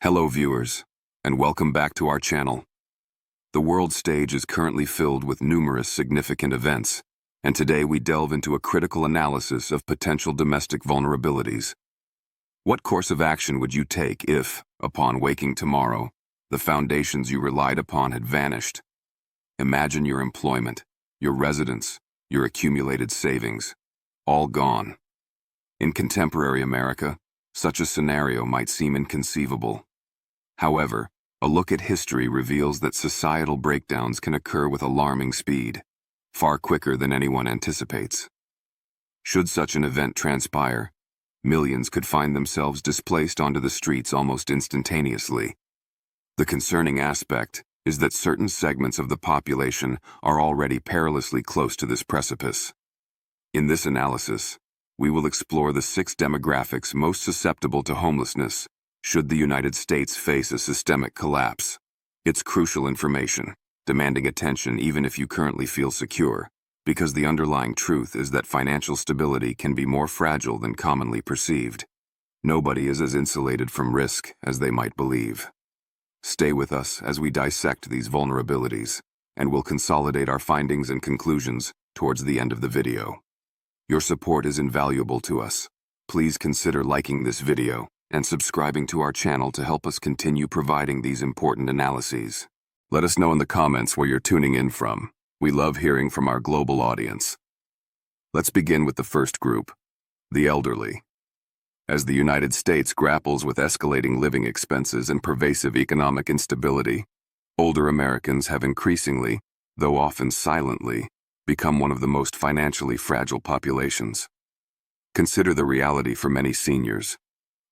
Hello viewers, and welcome back to our channel. The world stage is currently filled with numerous significant events, and today we delve into a critical analysis of potential domestic vulnerabilities. What course of action would you take if, upon waking tomorrow, the foundations you relied upon had vanished? Imagine your employment, your residence, your accumulated savings, all gone. In contemporary America, such a scenario might seem inconceivable. However, a look at history reveals that societal breakdowns can occur with alarming speed, far quicker than anyone anticipates. Should such an event transpire, millions could find themselves displaced onto the streets almost instantaneously. The concerning aspect is that certain segments of the population are already perilously close to this precipice. In this analysis, we will explore the 6 demographics most susceptible to homelessness should the United States face a systemic collapse. It's crucial information, demanding attention even if you currently feel secure, because the underlying truth is that financial stability can be more fragile than commonly perceived. Nobody is as insulated from risk as they might believe. Stay with us as we dissect these vulnerabilities, and we'll consolidate our findings and conclusions towards the end of the video. Your support is invaluable to us. Please consider liking this video and subscribing to our channel to help us continue providing these important analyses. Let us know in the comments where you're tuning in from. We love hearing from our global audience. Let's begin with the first group, the elderly. As the United States grapples with escalating living expenses and pervasive economic instability, older Americans have increasingly, though often silently, become one of the most financially fragile populations. Consider the reality for many seniors.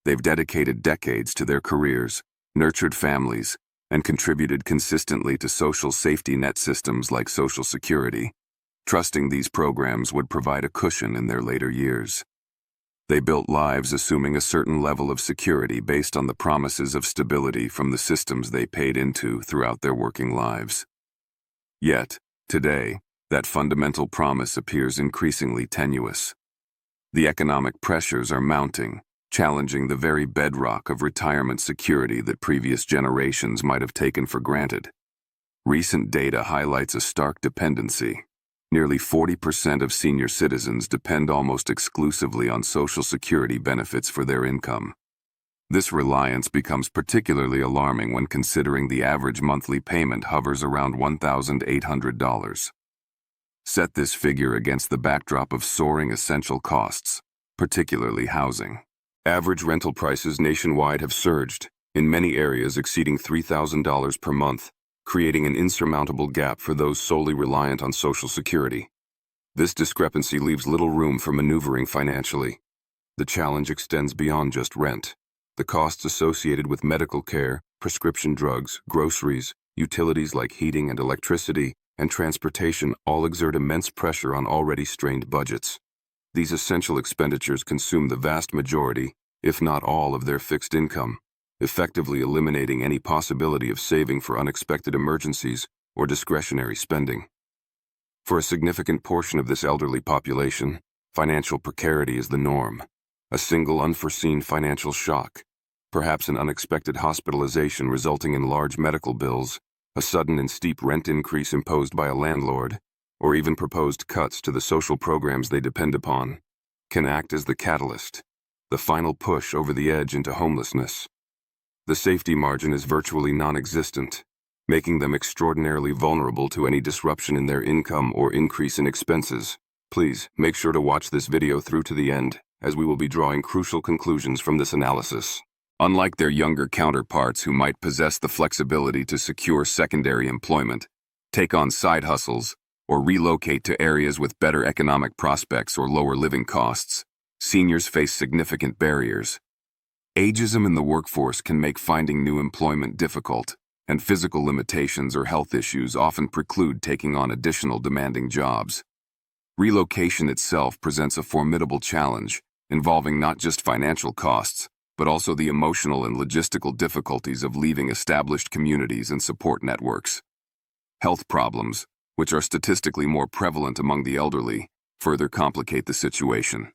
They've dedicated decades to their careers, nurtured families, and contributed consistently to social safety net systems like Social Security, trusting these programs would provide a cushion in their later years. They built lives assuming a certain level of security based on the promises of stability from the systems they paid into throughout their working lives. Yet, today, that fundamental promise appears increasingly tenuous. The economic pressures are mounting, challenging the very bedrock of retirement security that previous generations might have taken for granted. Recent data highlights a stark dependency. Nearly 40% of senior citizens depend almost exclusively on Social Security benefits for their income. This reliance becomes particularly alarming when considering the average monthly payment hovers around $1,800. Set this figure against the backdrop of soaring essential costs, particularly housing. Average rental prices nationwide have surged, in many areas exceeding $3,000 per month, creating an insurmountable gap for those solely reliant on Social Security. This discrepancy leaves little room for maneuvering financially. The challenge extends beyond just rent. The costs associated with medical care, prescription drugs, groceries, utilities like heating and electricity, and transportation all exert immense pressure on already strained budgets. These essential expenditures consume the vast majority, if not all, of their fixed income, effectively eliminating any possibility of saving for unexpected emergencies or discretionary spending. For a significant portion of this elderly population, financial precarity is the norm. A single unforeseen financial shock, perhaps an unexpected hospitalization resulting in large medical bills, a sudden and steep rent increase imposed by a landlord, or even proposed cuts to the social programs they depend upon, can act as the catalyst, the final push over the edge into homelessness. The safety margin is virtually non-existent, making them extraordinarily vulnerable to any disruption in their income or increase in expenses. Please make sure to watch this video through to the end, as we will be drawing crucial conclusions from this analysis. Unlike their younger counterparts who might possess the flexibility to secure secondary employment, take on side hustles, or relocate to areas with better economic prospects or lower living costs, seniors face significant barriers. Ageism in the workforce can make finding new employment difficult, and physical limitations or health issues often preclude taking on additional demanding jobs. Relocation itself presents a formidable challenge, involving not just financial costs, but also the emotional and logistical difficulties of leaving established communities and support networks. Health problems, which are statistically more prevalent among the elderly, further complicate the situation.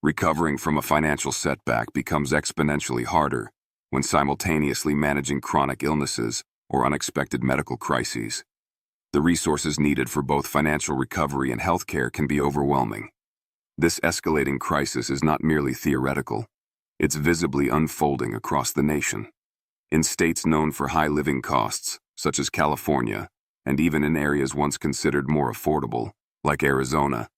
Recovering from a financial setback becomes exponentially harder, when simultaneously managing chronic illnesses or unexpected medical crises. The resources needed for both financial recovery and healthcare can be overwhelming. This escalating crisis is not merely theoretical, it's visibly unfolding across the nation. In states known for high living costs, such as California, and even in areas once considered more affordable, like Arizona,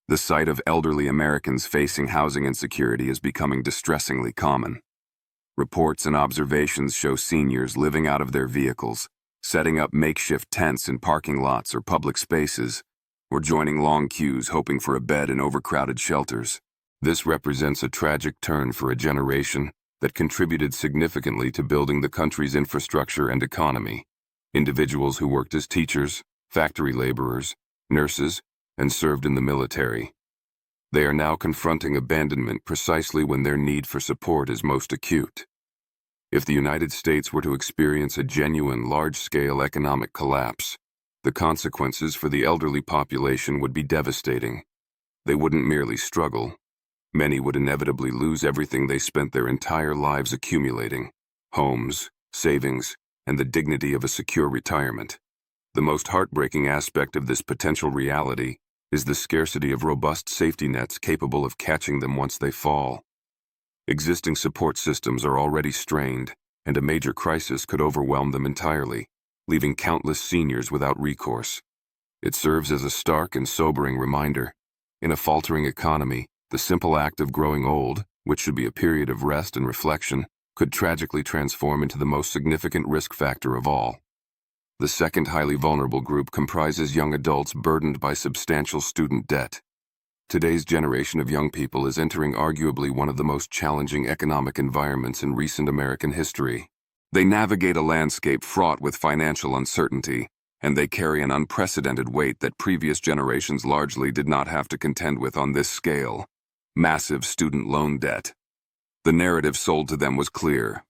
the sight of elderly Americans facing housing insecurity is becoming distressingly common. Reports and observations show seniors living out of their vehicles, setting up makeshift tents in parking lots or public spaces, or joining long queues hoping for a bed in overcrowded shelters. This represents a tragic turn for a generation that contributed significantly to building the country's infrastructure and economy. Individuals who worked as teachers, factory laborers, nurses, and served in the military. They are now confronting abandonment precisely when their need for support is most acute. If the United States were to experience a genuine large-scale economic collapse, the consequences for the elderly population would be devastating. They wouldn't merely struggle. Many would inevitably lose everything they spent their entire lives accumulating: homes, savings, and the dignity of a secure retirement. The most heartbreaking aspect of this potential reality is the scarcity of robust safety nets capable of catching them once they fall. Existing support systems are already strained, and a major crisis could overwhelm them entirely, leaving countless seniors without recourse. It serves as a stark and sobering reminder. In a faltering economy, the simple act of growing old, which should be a period of rest and reflection, could tragically transform into the most significant risk factor of all. The second highly vulnerable group comprises young adults burdened by substantial student debt. Today's generation of young people is entering arguably one of the most challenging economic environments in recent American history. They navigate a landscape fraught with financial uncertainty, and they carry an unprecedented weight that previous generations largely did not have to contend with on this scale: massive student loan debt. The narrative sold to them was clear.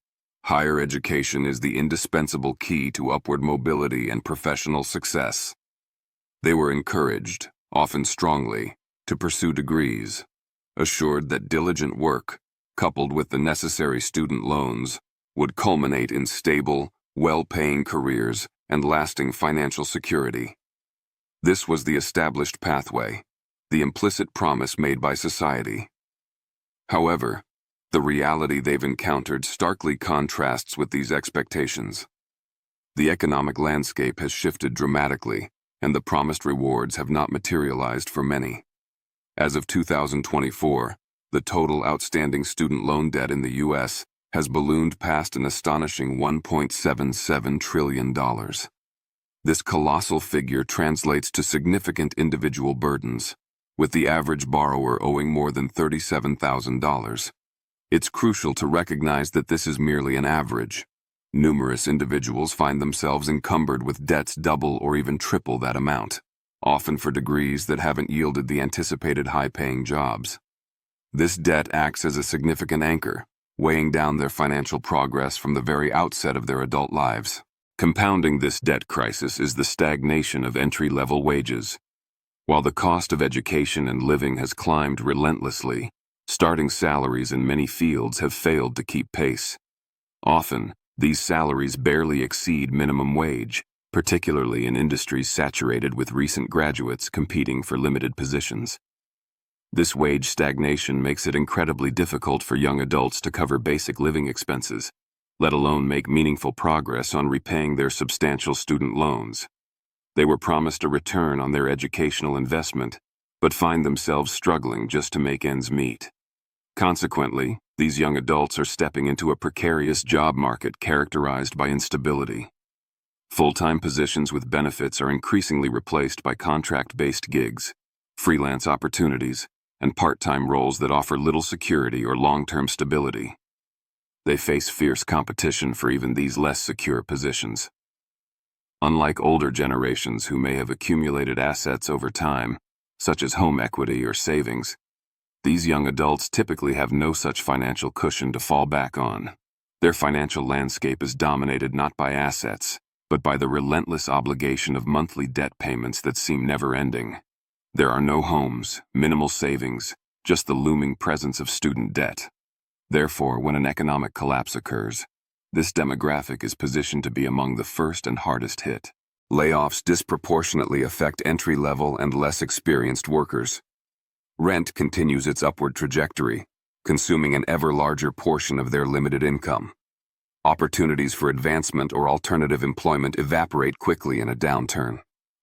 Higher education is the indispensable key to upward mobility and professional success. They were encouraged, often strongly, to pursue degrees, assured that diligent work, coupled with the necessary student loans, would culminate in stable, well-paying careers and lasting financial security. This was the established pathway, the implicit promise made by society. However, the reality they've encountered starkly contrasts with these expectations. The economic landscape has shifted dramatically, and the promised rewards have not materialized for many. As of 2024, the total outstanding student loan debt in the U.S. has ballooned past an astonishing $1.77 trillion. This colossal figure translates to significant individual burdens, with the average borrower owing more than $37,000. It's crucial to recognize that this is merely an average. Numerous individuals find themselves encumbered with debts double or even triple that amount, often for degrees that haven't yielded the anticipated high-paying jobs. This debt acts as a significant anchor, weighing down their financial progress from the very outset of their adult lives. Compounding this debt crisis is the stagnation of entry-level wages. While the cost of education and living has climbed relentlessly, starting salaries in many fields have failed to keep pace. Often, these salaries barely exceed minimum wage, particularly in industries saturated with recent graduates competing for limited positions. This wage stagnation makes it incredibly difficult for young adults to cover basic living expenses, let alone make meaningful progress on repaying their substantial student loans. They were promised a return on their educational investment, but find themselves struggling just to make ends meet. Consequently, these young adults are stepping into a precarious job market characterized by instability. Full-time positions with benefits are increasingly replaced by contract-based gigs, freelance opportunities, and part-time roles that offer little security or long-term stability. They face fierce competition for even these less secure positions. Unlike older generations who may have accumulated assets over time, such as home equity or savings, these young adults typically have no such financial cushion to fall back on. Their financial landscape is dominated not by assets, but by the relentless obligation of monthly debt payments that seem never-ending. There are no homes, minimal savings, just the looming presence of student debt. Therefore, when an economic collapse occurs, This demographic is positioned to be among the first and hardest hit. Layoffs disproportionately affect entry-level and less experienced workers. Rent continues its upward trajectory, consuming an ever larger portion of their limited income. Opportunities for advancement or alternative employment evaporate quickly in a downturn.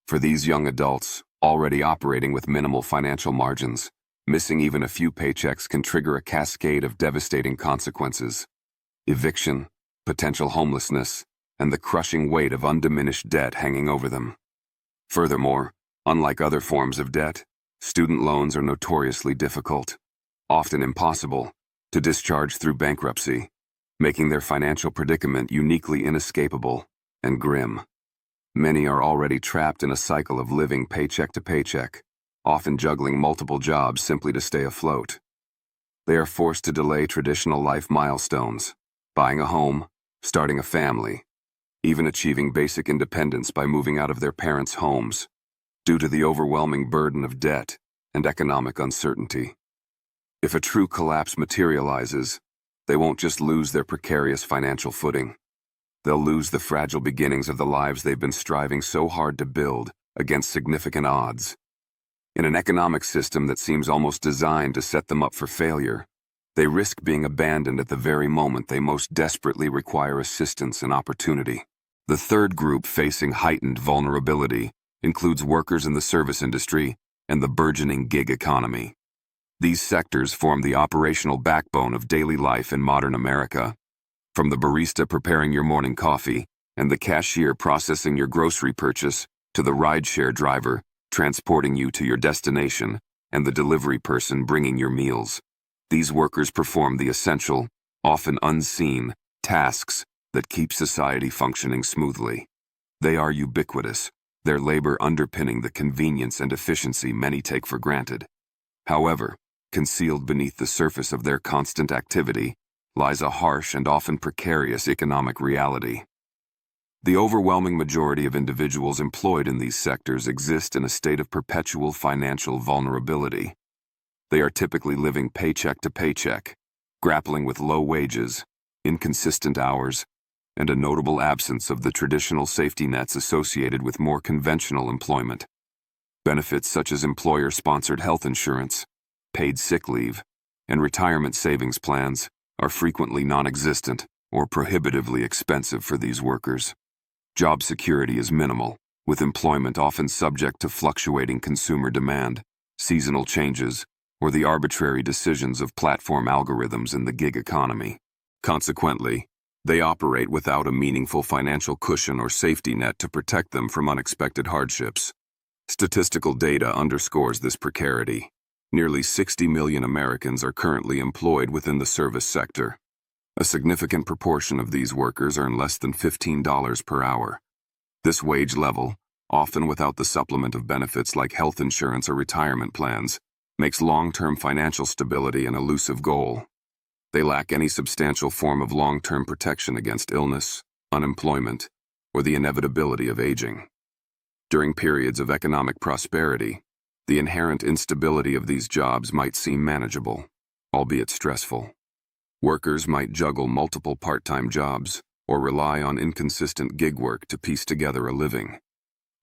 For these young adults, already operating with minimal financial margins, missing even a few paychecks can trigger a cascade of devastating consequences: eviction, potential homelessness, and the crushing weight of undiminished debt hanging over them. Furthermore, unlike other forms of debt, student loans are notoriously difficult, often impossible, to discharge through bankruptcy, making their financial predicament uniquely inescapable and grim. Many are already trapped in a cycle of living paycheck to paycheck, often juggling multiple jobs simply to stay afloat. They are forced to delay traditional life milestones, buying a home, starting a family, even achieving basic independence by moving out of their parents' homes, due to the overwhelming burden of debt and economic uncertainty. If a true collapse materializes, they won't just lose their precarious financial footing. They'll lose the fragile beginnings of the lives they've been striving so hard to build against significant odds. In an economic system that seems almost designed to set them up for failure, they risk being abandoned at the very moment they most desperately require assistance and opportunity. The third group facing heightened vulnerability includes workers in the service industry and the burgeoning gig economy. These sectors form the operational backbone of daily life in modern America. From the barista preparing your morning coffee and the cashier processing your grocery purchase to the rideshare driver transporting you to your destination and the delivery person bringing your meals, these workers perform the essential, often unseen, tasks that keep society functioning smoothly. They are ubiquitous, their labor underpinning the convenience and efficiency many take for granted. However, concealed beneath the surface of their constant activity lies a harsh and often precarious economic reality. The overwhelming majority of individuals employed in these sectors exist in a state of perpetual financial vulnerability. They are typically living paycheck to paycheck, grappling with low wages, inconsistent hours, and a notable absence of the traditional safety nets associated with more conventional employment. Benefits such as employer-sponsored health insurance, paid sick leave, and retirement savings plans are frequently non-existent or prohibitively expensive for these workers. Job security is minimal, with employment often subject to fluctuating consumer demand, seasonal changes, or the arbitrary decisions of platform algorithms in the gig economy. Consequently, they operate without a meaningful financial cushion or safety net to protect them from unexpected hardships. Statistical data underscores this precarity. Nearly 60 million Americans are currently employed within the service sector. A significant proportion of these workers earn less than $15 per hour. This wage level, often without the supplement of benefits like health insurance or retirement plans, makes long-term financial stability an elusive goal. They lack any substantial form of long-term protection against illness, unemployment, or the inevitability of aging. During periods of economic prosperity, the inherent instability of these jobs might seem manageable, albeit stressful. Workers might juggle multiple part-time jobs or rely on inconsistent gig work to piece together a living.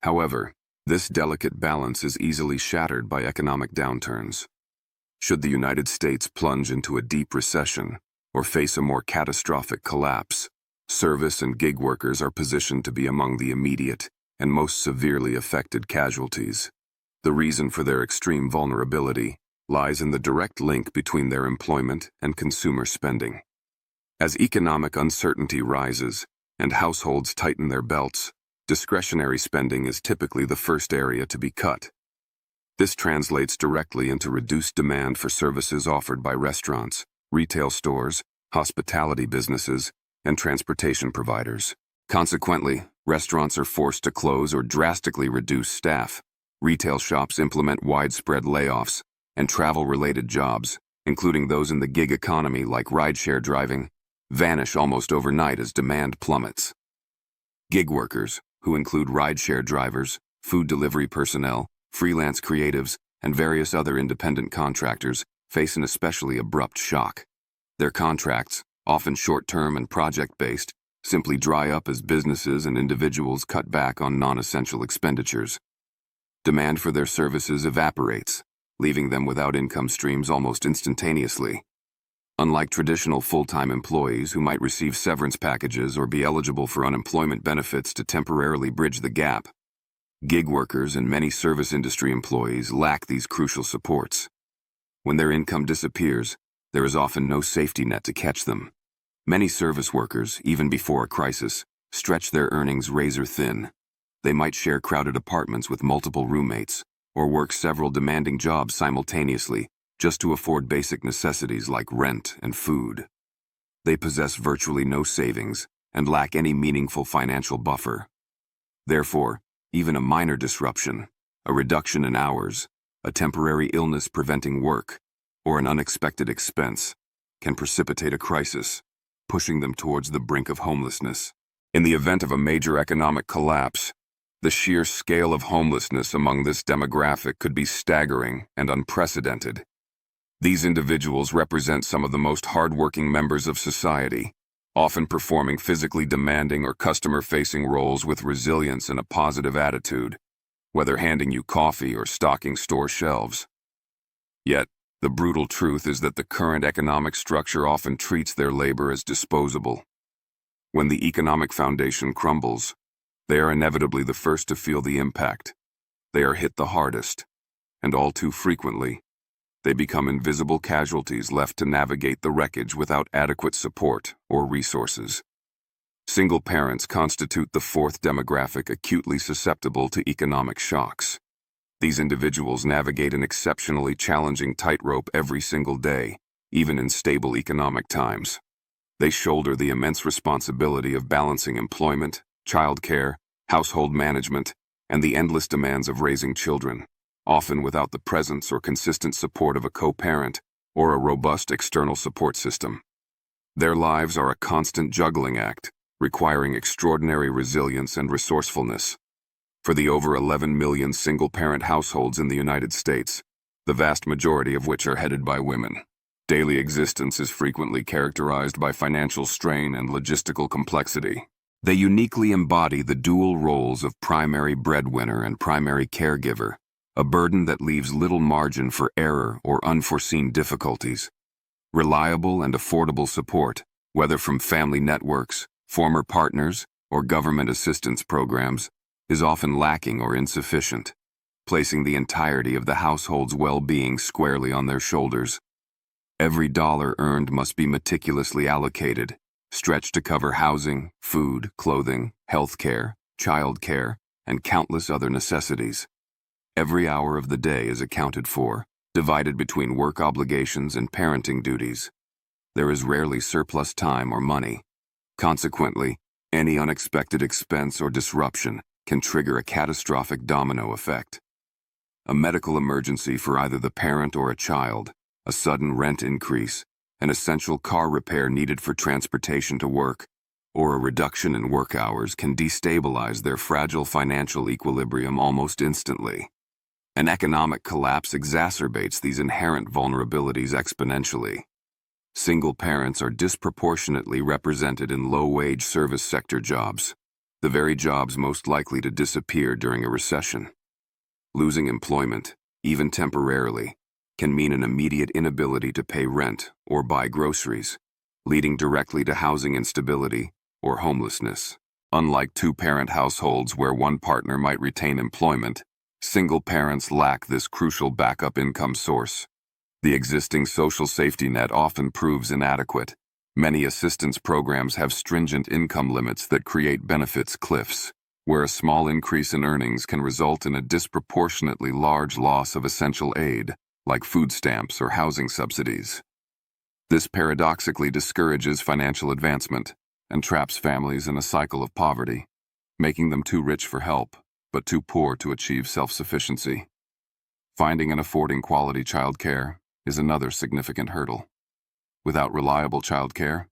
However, this delicate balance is easily shattered by economic downturns. Should the United States plunge into a deep recession or face a more catastrophic collapse, service and gig workers are positioned to be among the immediate and most severely affected casualties. The reason for their extreme vulnerability lies in the direct link between their employment and consumer spending. As economic uncertainty rises and households tighten their belts, discretionary spending is typically the first area to be cut. This translates directly into reduced demand for services offered by restaurants, retail stores, hospitality businesses, and transportation providers. Consequently, restaurants are forced to close or drastically reduce staff. Retail shops implement widespread layoffs, and travel-related jobs, including those in the gig economy like rideshare driving, vanish almost overnight as demand plummets. Gig workers, who include rideshare drivers, food delivery personnel, freelance creatives, and various other independent contractors, face an especially abrupt shock. Their contracts, often short-term and project-based, simply dry up as businesses and individuals cut back on non-essential expenditures. Demand for their services evaporates, leaving them without income streams almost instantaneously. Unlike traditional full-time employees who might receive severance packages or be eligible for unemployment benefits to temporarily bridge the gap, gig workers and many service industry employees lack these crucial supports. When their income disappears, there is often no safety net to catch them. Many service workers, even before a crisis, stretch their earnings razor thin. They might share crowded apartments with multiple roommates, or work several demanding jobs simultaneously just to afford basic necessities like rent and food. They possess virtually no savings and lack any meaningful financial buffer. Therefore, even a minor disruption, a reduction in hours, a temporary illness preventing work, or an unexpected expense can precipitate a crisis, pushing them towards the brink of homelessness. In the event of a major economic collapse, the sheer scale of homelessness among this demographic could be staggering and unprecedented. These individuals represent some of the most hardworking members of society, often performing physically demanding or customer-facing roles with resilience and a positive attitude, whether handing you coffee or stocking store shelves. Yet, the brutal truth is that the current economic structure often treats their labor as disposable. When the economic foundation crumbles, they are inevitably the first to feel the impact. They are hit the hardest, and all too frequently, they become invisible casualties left to navigate the wreckage without adequate support or resources. Single parents constitute the fourth demographic acutely susceptible to economic shocks. These individuals navigate an exceptionally challenging tightrope every single day, even in stable economic times. They shoulder the immense responsibility of balancing employment, childcare, household management, and the endless demands of raising children, often without the presence or consistent support of a co-parent or a robust external support system. Their lives are a constant juggling act, requiring extraordinary resilience and resourcefulness. For the over 11 million single-parent households in the United States, the vast majority of which are headed by women, daily existence is frequently characterized by financial strain and logistical complexity. They uniquely embody the dual roles of primary breadwinner and primary caregiver, a burden that leaves little margin for error or unforeseen difficulties. Reliable and affordable support, whether from family networks, former partners, or government assistance programs, is often lacking or insufficient, placing the entirety of the household's well-being squarely on their shoulders. Every dollar earned must be meticulously allocated, stretched to cover housing, food, clothing, health care, child care, and countless other necessities. Every hour of the day is accounted for, divided between work obligations and parenting duties. There is rarely surplus time or money. Consequently, any unexpected expense or disruption can trigger a catastrophic domino effect. A medical emergency for either the parent or a child, a sudden rent increase, an essential car repair needed for transportation to work, or a reduction in work hours can destabilize their fragile financial equilibrium almost instantly. An economic collapse exacerbates these inherent vulnerabilities exponentially. Single parents are disproportionately represented in low-wage service sector jobs, the very jobs most likely to disappear during a recession. Losing employment, even temporarily, can mean an immediate inability to pay rent or buy groceries, leading directly to housing instability or homelessness. Unlike two-parent households where one partner might retain employment, single parents lack this crucial backup income source. The existing social safety net often proves inadequate. Many assistance programs have stringent income limits that create benefits cliffs, where a small increase in earnings can result in a disproportionately large loss of essential aid, like food stamps or housing subsidies. This paradoxically discourages financial advancement and traps families in a cycle of poverty, making them too rich for help, but too poor to achieve self-sufficiency. Finding and affording quality child care is another significant hurdle. Without reliable child care,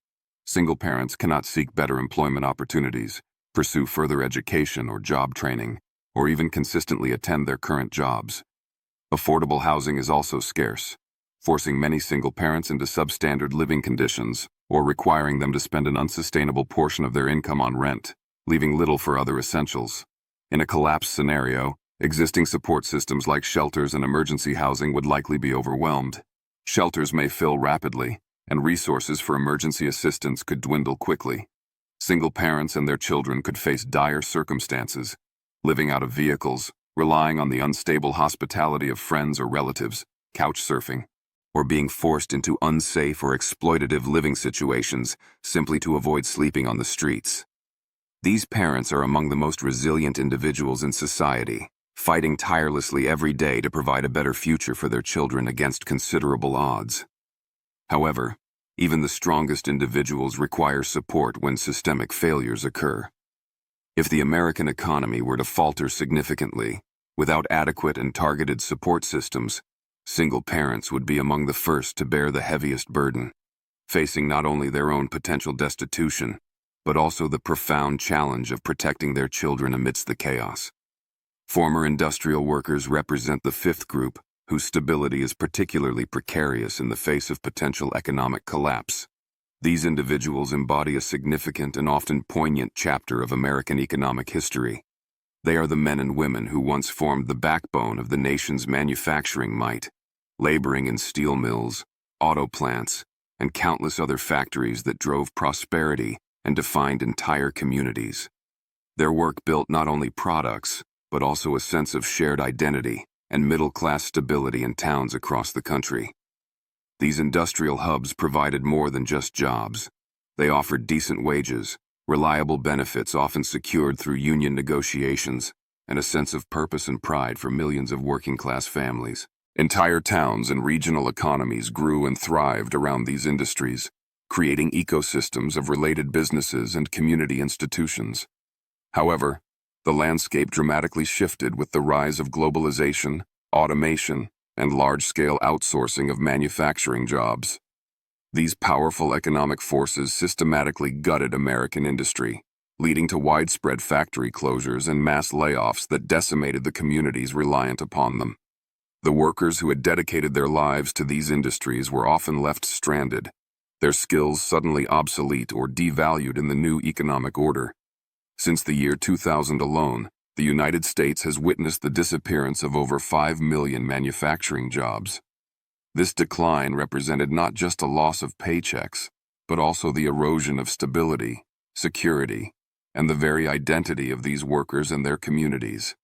single parents cannot seek better employment opportunities, pursue further education or job training, or even consistently attend their current jobs. Affordable housing is also scarce. forcing many single parents into substandard living conditions or requiring them to spend an unsustainable portion of their income on rent, leaving little for other essentials. In a collapse scenario, existing support systems like shelters and emergency housing would likely be overwhelmed. Shelters may fill rapidly, and resources for emergency assistance could dwindle quickly. Single parents and their children could face dire circumstances, living out of vehicles, relying on the unstable hospitality of friends or relatives, couch surfing, or being forced into unsafe or exploitative living situations simply to avoid sleeping on the streets. These parents are among the most resilient individuals in society, fighting tirelessly every day to provide a better future for their children against considerable odds. However, even the strongest individuals require support when systemic failures occur. If the American economy were to falter significantly, without adequate and targeted support systems, single parents would be among the first to bear the heaviest burden, facing not only their own potential destitution, but also the profound challenge of protecting their children amidst the chaos. Former industrial workers represent the fifth group, whose stability is particularly precarious in the face of potential economic collapse. These individuals embody a significant and often poignant chapter of American economic history. They are the men and women who once formed the backbone of the nation's manufacturing might, laboring in steel mills, auto plants, and countless other factories that drove prosperity and defined entire communities. Their work built not only products, but also a sense of shared identity and middle-class stability in towns across the country. These industrial hubs provided more than just jobs. They offered decent wages, reliable benefits often secured through union negotiations, and a sense of purpose and pride for millions of working-class families. Entire towns and regional economies grew and thrived around these industries, creating ecosystems of related businesses and community institutions. However, the landscape dramatically shifted with the rise of globalization, automation, and large-scale outsourcing of manufacturing jobs. These powerful economic forces systematically gutted American industry, leading to widespread factory closures and mass layoffs that decimated the communities reliant upon them. The workers who had dedicated their lives to these industries were often left stranded, their skills suddenly obsolete or devalued in the new economic order. Since the year 2000 alone, the United States has witnessed the disappearance of over 5 million manufacturing jobs. This decline represented not just a loss of paychecks, but also the erosion of stability, security, and the very identity of these workers and their communities.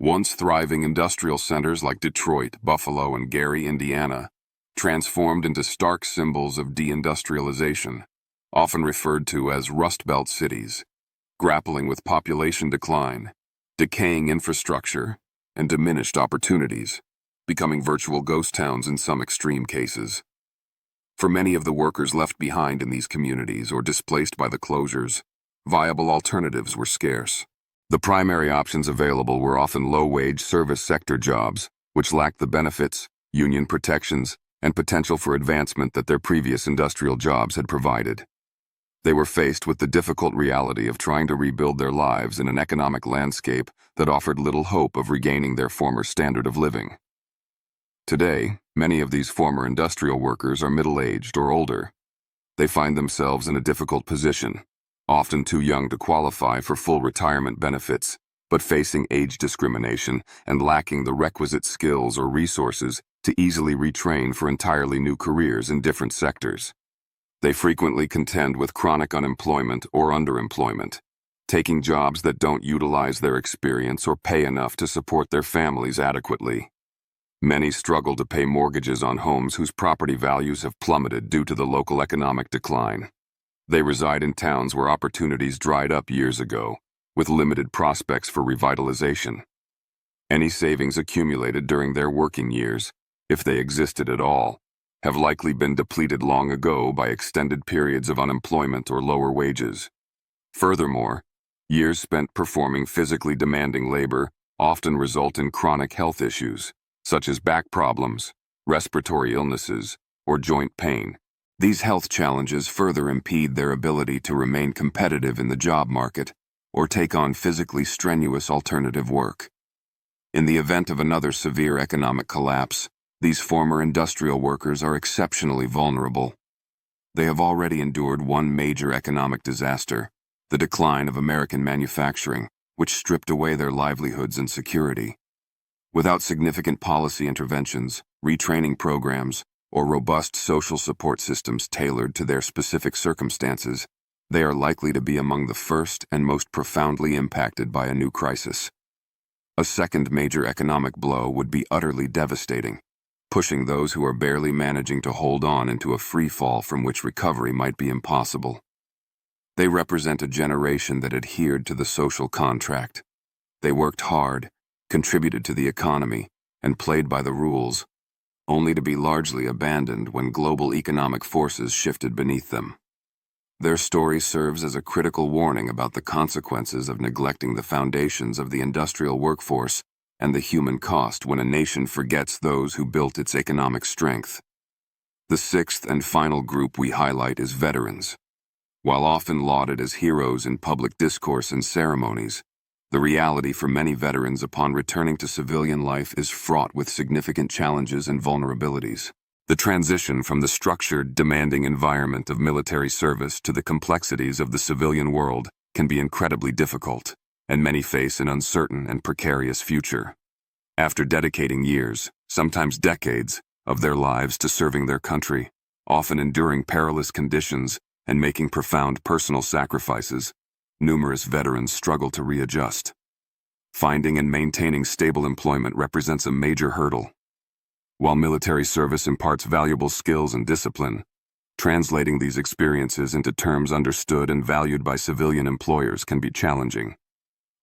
Once thriving industrial centers like Detroit, Buffalo, and Gary, Indiana, transformed into stark symbols of deindustrialization, often referred to as Rust Belt cities, grappling with population decline, decaying infrastructure, and diminished opportunities, becoming virtual ghost towns in some extreme cases. For many of the workers left behind in these communities or displaced by the closures, viable alternatives were scarce. The primary options available were often low-wage service sector jobs, which lacked the benefits, union protections, and potential for advancement that their previous industrial jobs had provided. They were faced with the difficult reality of trying to rebuild their lives in an economic landscape that offered little hope of regaining their former standard of living. Today, many of these former industrial workers are middle-aged or older. They find themselves in a difficult position, often too young to qualify for full retirement benefits, but facing age discrimination and lacking the requisite skills or resources to easily retrain for entirely new careers in different sectors. They frequently contend with chronic unemployment or underemployment, taking jobs that don't utilize their experience or pay enough to support their families adequately. Many struggle to pay mortgages on homes whose property values have plummeted due to the local economic decline. They reside in towns where opportunities dried up years ago, with limited prospects for revitalization. Any savings accumulated during their working years, if they existed at all, have likely been depleted long ago by extended periods of unemployment or lower wages. Furthermore, years spent performing physically demanding labor often result in chronic health issues, such as back problems, respiratory illnesses, or joint pain. These health challenges further impede their ability to remain competitive in the job market or take on physically strenuous alternative work. In the event of another severe economic collapse, These former industrial workers are exceptionally vulnerable. They have already endured one major economic disaster, the decline of American manufacturing, which stripped away their livelihoods and security. Without significant policy interventions, retraining programs, or robust social support systems tailored to their specific circumstances, they are likely to be among the first and most profoundly impacted by a new crisis. A second major economic blow would be utterly devastating, pushing those who are barely managing to hold on into a free fall from which recovery might be impossible. They represent a generation that adhered to the social contract. They worked hard, contributed to the economy, and played by the rules, only to be largely abandoned when global economic forces shifted beneath them. Their story serves as a critical warning about the consequences of neglecting the foundations of the industrial workforce and the human cost when a nation forgets those who built its economic strength. The sixth and final group we highlight is veterans. While often lauded as heroes in public discourse and ceremonies, the reality for many veterans upon returning to civilian life is fraught with significant challenges and vulnerabilities. The transition from the structured, demanding environment of military service to the complexities of the civilian world can be incredibly difficult, and many face an uncertain and precarious future. After dedicating years, sometimes decades, of their lives to serving their country, often enduring perilous conditions and making profound personal sacrifices, numerous veterans struggle to readjust. Finding and maintaining stable employment represents a major hurdle. While military service imparts valuable skills and discipline, translating these experiences into terms understood and valued by civilian employers can be challenging.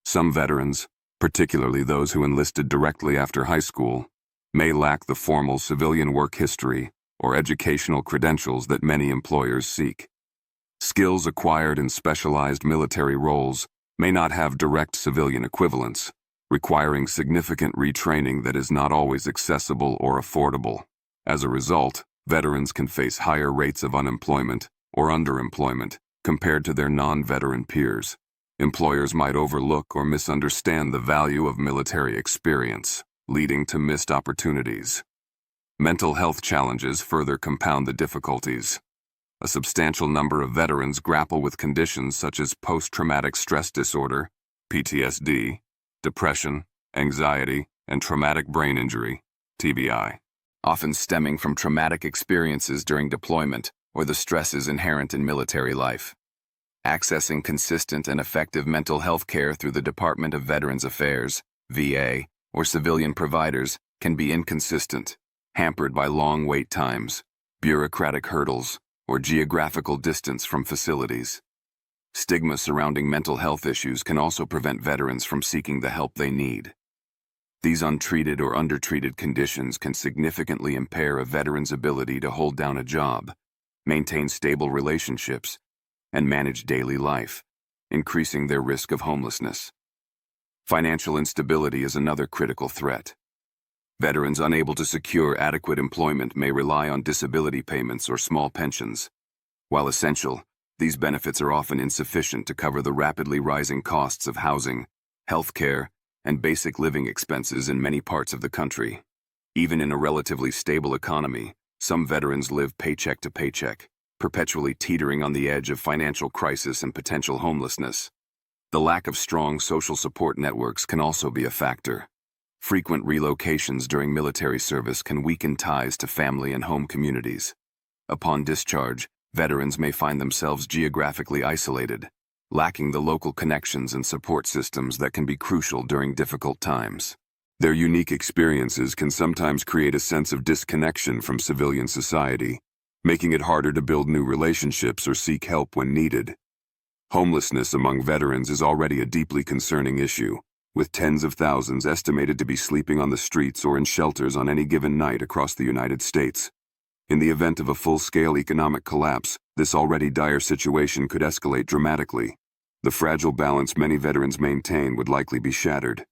Some veterans, particularly those who enlisted directly after high school, may lack the formal civilian work history or educational credentials that many employers seek. Skills acquired in specialized military roles may not have direct civilian equivalents, requiring significant retraining that is not always accessible or affordable. As a result, veterans can face higher rates of unemployment or underemployment compared to their non-veteran peers. Employers might overlook or misunderstand the value of military experience, leading to missed opportunities. Mental health challenges further compound the difficulties. A substantial number of veterans grapple with conditions such as post-traumatic stress disorder, PTSD, depression, anxiety, and traumatic brain injury, TBI, often stemming from traumatic experiences during deployment or the stresses inherent in military life. Accessing consistent and effective mental health care through the Department of Veterans Affairs, VA, or civilian providers can be inconsistent, hampered by long wait times, bureaucratic hurdles, or geographical distance from facilities. Stigma surrounding mental health issues can also prevent veterans from seeking the help they need. These untreated or undertreated conditions can significantly impair a veteran's ability to hold down a job, maintain stable relationships, and manage daily life, increasing their risk of homelessness. Financial instability is another critical threat. Veterans unable to secure adequate employment may rely on disability payments or small pensions. While essential, these benefits are often insufficient to cover the rapidly rising costs of housing, health care, and basic living expenses in many parts of the country. Even in a relatively stable economy, some veterans live paycheck to paycheck, perpetually teetering on the edge of financial crisis and potential homelessness. The lack of strong social support networks can also be a factor. Frequent relocations during military service can weaken ties to family and home communities. Upon discharge, veterans may find themselves geographically isolated, lacking the local connections and support systems that can be crucial during difficult times. Their unique experiences can sometimes create a sense of disconnection from civilian society, making it harder to build new relationships or seek help when needed. Homelessness among veterans is already a deeply concerning issue, with tens of thousands estimated to be sleeping on the streets or in shelters on any given night across the United States. In the event of a full-scale economic collapse, this already dire situation could escalate dramatically. The fragile balance many veterans maintain would likely be shattered.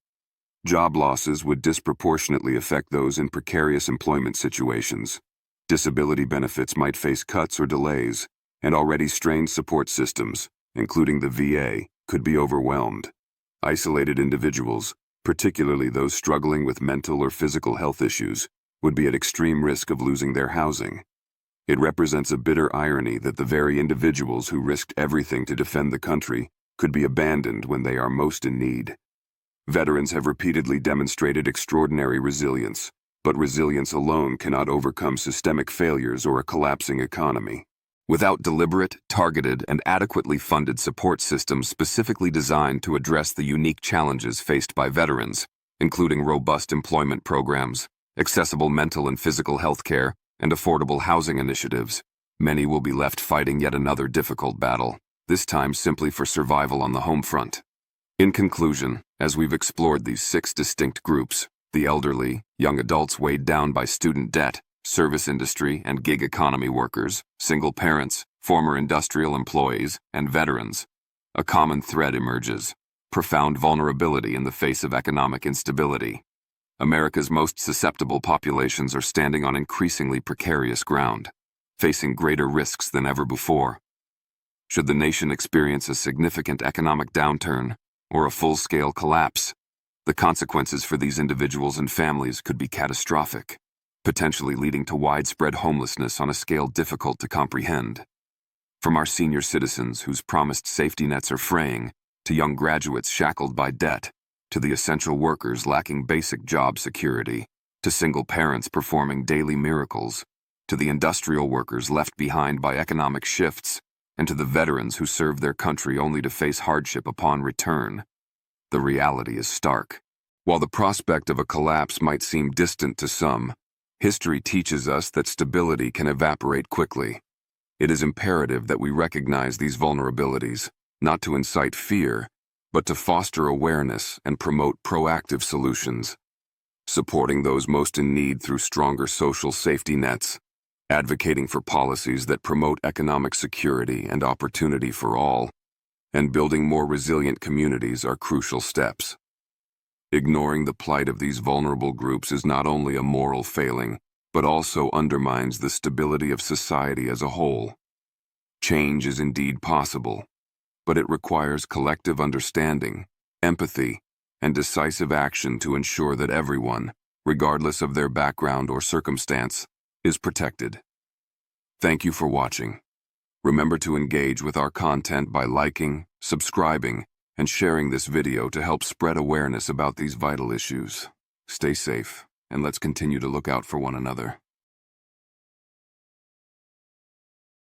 Job losses would disproportionately affect those in precarious employment situations. Disability benefits might face cuts or delays, and already strained support systems, including the VA, could be overwhelmed. Isolated individuals, particularly those struggling with mental or physical health issues, would be at extreme risk of losing their housing. It represents a bitter irony that the very individuals who risked everything to defend the country could be abandoned when they are most in need. Veterans have repeatedly demonstrated extraordinary resilience, but resilience alone cannot overcome systemic failures or a collapsing economy. Without deliberate, targeted, and adequately funded support systems specifically designed to address the unique challenges faced by veterans, including robust employment programs, accessible mental and physical health care, and affordable housing initiatives, many will be left fighting yet another difficult battle, this time simply for survival on the home front. In conclusion, as we've explored these 6 distinct groups, the elderly, young adults weighed down by student debt, service industry and gig economy workers, single parents, former industrial employees, and veterans, a common thread emerges: profound vulnerability in the face of economic instability. America's most susceptible populations are standing on increasingly precarious ground, facing greater risks than ever before. Should the nation experience a significant economic downturn or a full-scale collapse, the consequences for these individuals and families could be catastrophic, potentially leading to widespread homelessness on a scale difficult to comprehend. From our senior citizens whose promised safety nets are fraying, to young graduates shackled by debt, to the essential workers lacking basic job security, to single parents performing daily miracles, to the industrial workers left behind by economic shifts, and to the veterans who served their country only to face hardship upon return, the reality is stark. While the prospect of a collapse might seem distant to some, history teaches us that stability can evaporate quickly. It is imperative that we recognize these vulnerabilities, not to incite fear, but to foster awareness and promote proactive solutions, supporting those most in need through stronger social safety nets, advocating for policies that promote economic security and opportunity for all, and building more resilient communities are crucial steps. Ignoring the plight of these vulnerable groups is not only a moral failing, but also undermines the stability of society as a whole. Change is indeed possible, but it requires collective understanding, empathy, and decisive action to ensure that everyone, regardless of their background or circumstance, is protected. Thank you for watching. Remember to engage with our content by liking, subscribing, and sharing this video to help spread awareness about these vital issues. Stay safe, and let's continue to look out for one another.